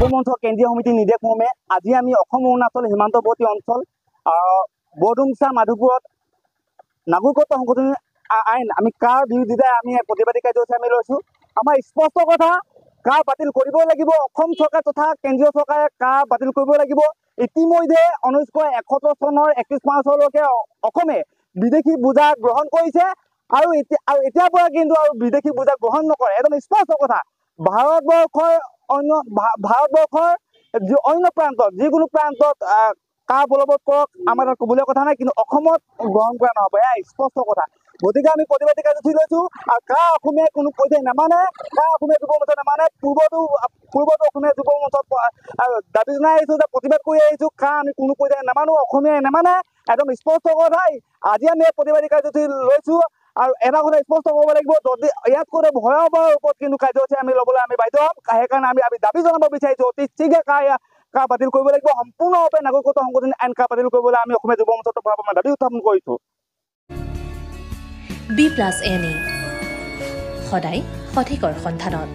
উপমন্ত্ৰ কেন্দ্ৰীয় সমিতিৰ নিৰ্দেশ মৰ্মে আজি আমি অৰুণাচল সীমান্তবৰ্তী অঞ্চল বৰডুমচা মাধুপুৰত নাগৰিকত্ব সংশোধনী আইন আমি কাৰ বিৰোধিতাই আমি প্ৰতিবাদী কাৰ্যসূচী আমি লৈছোঁ। আমাৰ স্পষ্ট কথা, কাৰ বাতিল কৰিব লাগিব। অসম চৰকাৰ তথা কেন্দ্ৰীয় চৰকাৰে কাৰ বাতিল কৰিব লাগিব। ইতিমধ্যে 1971 চনৰ 31 মাৰ্চলৈকে অসমে বিদেশী বুজা গ্ৰহণ কৰিছে আৰু এতিয়াৰ পৰা কিন্তু আৰু বিদেশী বুজা গ্ৰহণ নকৰে। একদম স্পষ্ট কথা। ভাৰতবৰ্ষৰ অন্য প্ৰান্তত যিকোনো প্ৰান্তত কাৰ বলবৎ কৰক আমাৰ তাত ক'বলৈ কথা নাই, কিন্তু অসমত গ্ৰহণ কৰা নহ'ব। এয়া স্পষ্ট কথা। গতিকে আমি প্ৰতিবাদী কাৰ্যসূচী লৈছোঁ আৰু কাৰ অসমীয়াই কোনো পৰ্যায়ে নামানে, কাৰ অসমীয়া যুৱ মঞ্চই নামানে। পূৰ্বতো অসমীয়া যুৱ মঞ্চত দাবী জনাই আহিছোঁ যে প্ৰতিবাদ কৰি আহিছোঁ, কাৰ আমি কোনো পৰ্যায়ে নামানো, অসমীয়াই নামানে। একদম স্পষ্ট কথাই আজি আমি প্ৰতিবাদী কাৰ্যসূচী লৈছোঁ আৰু এটা কথা স্পষ্ট কৰিব লাগিব, যদি ইয়াতকৈ ভয়াৱহ ৰূপত কিন্তু কাৰ্যসূচী আমি ল'বলৈ আমি বাধ্য হ'ম। সেইকাৰণে আমি দাবী জনাব বিচাৰিছোঁ অতি শীঘ্ৰে কাৰ বাতিল কৰিব লাগিব। সম্পূৰ্ণৰূপে নাগৰিকত্ব সংশোধনী আইন কাৰ বাতিল কৰিবলৈ আমি অসমীয়া যুৱ মঞ্চৰ পৰা আমি দাবী উত্থাপন কৰিছোঁ। B+NE সদায় সঠিকৰ সন্ধানত।